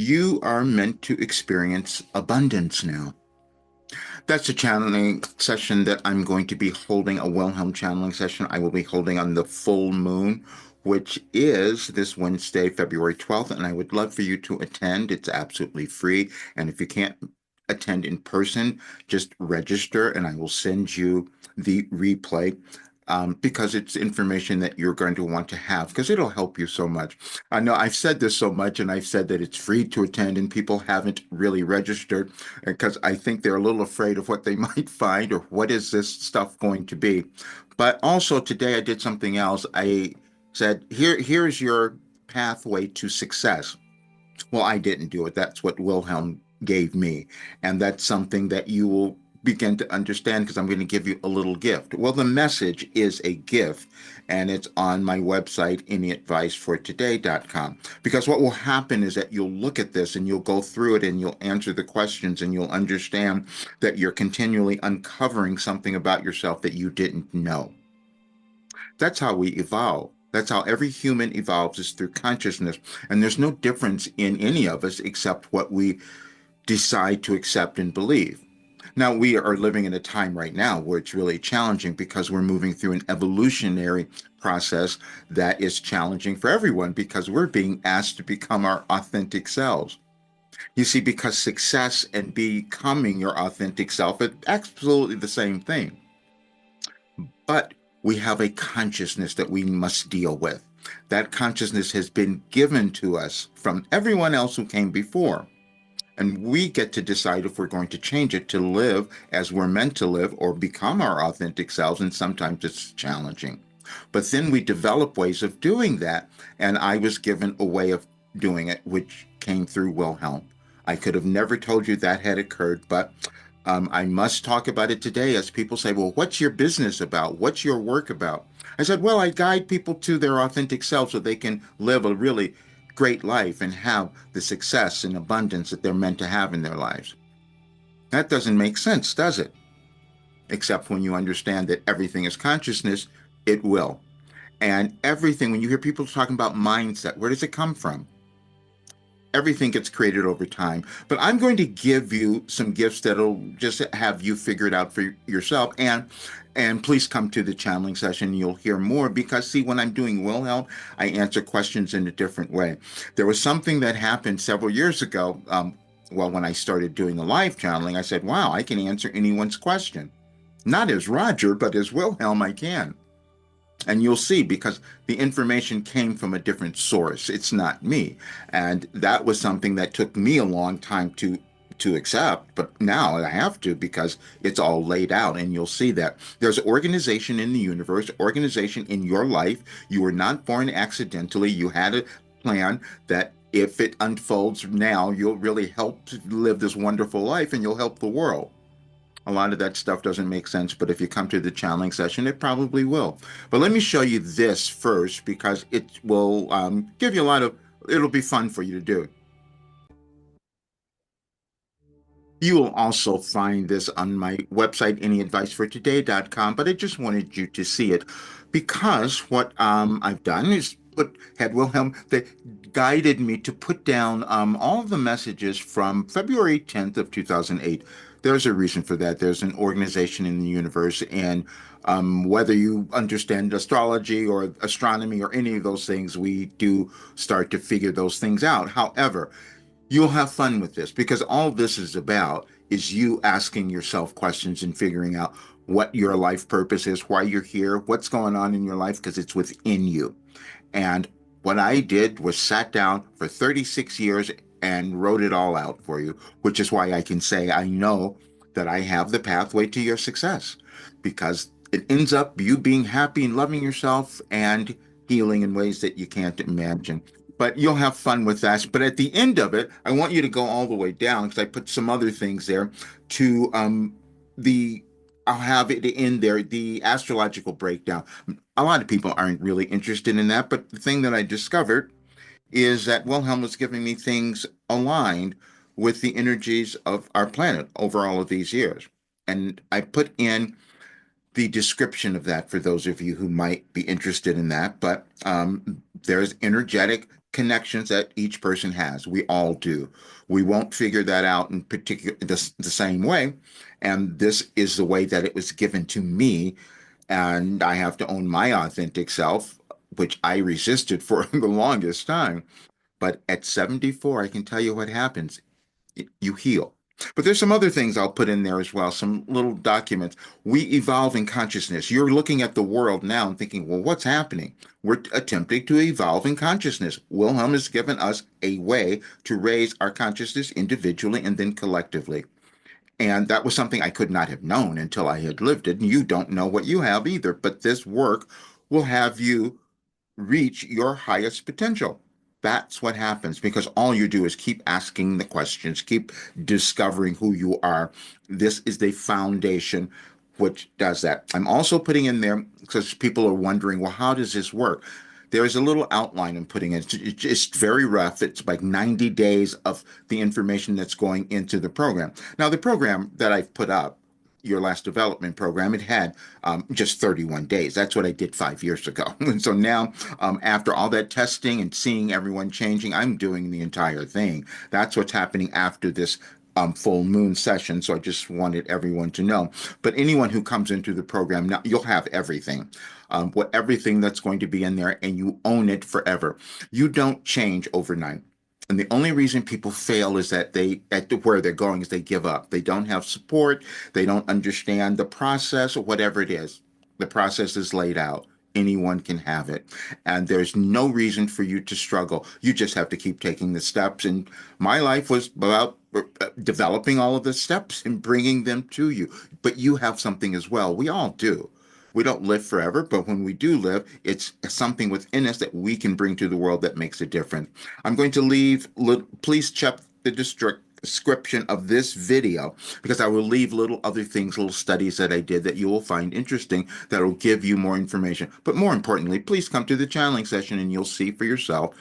You are meant to experience abundance now. That's a channeling session that I'm going to be holding, a Wilhelm channeling session I will be holding on the full moon, which is this Wednesday, February 12th. And I would love for you to attend. It's absolutely free. And if you can't attend in person, just register and I will send you the replay. Because it's information that you're going to want to have because it'll help you so much. I know I've said this so much and I've said that it's free to attend and people haven't really registered because I think they're a little afraid of what they might find or what is this stuff going to be. But also today I did something else. I said, here's your pathway to success. Well, I didn't do it. That's what Wilhelm gave me. And that's something that you will begin to understand because I'm going to give you a little gift. Well, the message is a gift, and it's on my website, anyadvicefortoday.com. Because what will happen is that you'll look at this and you'll go through it and you'll answer the questions and you'll understand that you're continually uncovering something about yourself that you didn't know. That's how we evolve. That's how every human evolves is through consciousness. And there's no difference in any of us except what we decide to accept and believe. Now, we are living in a time right now where it's really challenging because we're moving through an evolutionary process that is challenging for everyone because we're being asked to become our authentic selves. You see, because success and becoming your authentic self is absolutely the same thing. But we have a consciousness that we must deal with. That consciousness has been given to us from everyone else who came before. And we get to decide if we're going to change it to live as we're meant to live or become our authentic selves. And sometimes it's challenging. But then we develop ways of doing that. And I was given a way of doing it, which came through Wilhelm. I could have never told you that had occurred, but I must talk about it today as people say, well, what's your business about? What's your work about? I said, well, I guide people to their authentic self so they can live a really great life and have the success and abundance that they're meant to have in their lives. That doesn't make sense, does it? Except when you understand that everything is consciousness, it will. And everything, when you hear people talking about mindset, where does it come from? Everything gets created over time. But I'm going to give you some gifts that'll just have you figure it out for yourself. And please come to the channeling session. You'll hear more because see, when I'm doing Wilhelm, I answer questions in a different way. There was something that happened several years ago. Well, when I started doing the live channeling, I said, wow, I can answer anyone's question. Not as Roger, but as Wilhelm, I can. And you'll see because the information came from a different source. It's not me. And that was something that took me a long time to accept, but now I have to because it's all laid out and you'll see that there's organization in the universe, organization in your life. You were not born accidentally. You had a plan that if it unfolds now, you'll really help to live this wonderful life and you'll help the world. A lot of that stuff doesn't make sense, but if you come to the channeling session, it probably will. But let me show you this first because it will give you a lot of, it'll be fun for you to do. You will also find this on my website, anyadvicefortoday.com, but I just wanted you to see it because what I've done is had Wilhelm that guided me to put down all of the messages from February 10th of 2008. There's a reason for that. There's an organization in the universe, and whether you understand astrology or astronomy or any of those things, we do start to figure those things out. However, you'll have fun with this because all this is about is you asking yourself questions and figuring out what your life purpose is, why you're here, what's going on in your life, because it's within you. And what I did was sat down for 36 years and wrote it all out for you, which is why I can say I know that I have the pathway to your success because it ends up you being happy and loving yourself and healing in ways that you can't imagine. But you'll have fun with that. But at the end of it, I want you to go all the way down because I put some other things there to the I'll have it in there, the astrological breakdown. A lot of people aren't really interested in that, but the thing that I discovered is that Wilhelm was giving me things aligned with the energies of our planet over all of these years. And I put in the description of that for those of you who might be interested in that. But there's energetic connections that each person has. We all do. We won't figure that out in particular the same way. And this is the way that it was given to me. And I have to own my authentic self, which I resisted for the longest time. But at 74, I can tell you what happens. You heal. But there's some other things I'll put in there as well, some little documents. We evolve in consciousness. You're looking at the world now and thinking, well, what's happening? We're attempting to evolve in consciousness. Wilhelm has given us a way to raise our consciousness individually and then collectively. And that was something I could not have known until I had lived it. And you don't know what you have either. But this work will have you reach your highest potential. That's what happens because all you do is keep asking the questions, keep discovering who you are. This is the foundation which does that. I'm also putting in there because people are wondering, well, how does this work? There is a little outline I'm putting in. It's just very rough. It's like 90 days of the information that's going into the program. Now, the program that I've put up, your last development program, it had just 31 days. That's what I did 5 years ago. And so now, after all that testing and seeing everyone changing, I'm doing the entire thing. That's what's happening after this full moon session. So I just wanted everyone to know. But anyone who comes into the program, now you'll have everything. What everything that's going to be in there, and you own it forever. You don't change overnight. And the only reason people fail is that where they're going is they give up. They don't have support. They don't understand the process or whatever it is. The process is laid out. Anyone can have it. And there's no reason for you to struggle. You just have to keep taking the steps. And my life was about developing all of the steps and bringing them to you. But you have something as well. We all do. We don't live forever, but when we do live, it's something within us that we can bring to the world that makes a difference. I'm going to leave, please check the description of this video because I will leave little other things, little studies that I did that you will find interesting that will give you more information. But more importantly, please come to the channeling session and you'll see for yourself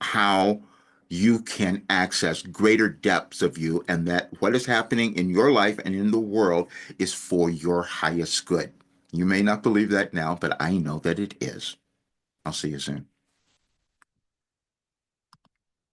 how you can access greater depths of you and that what is happening in your life and in the world is for your highest good. You may not believe that now, but I know that it is. I'll see you soon.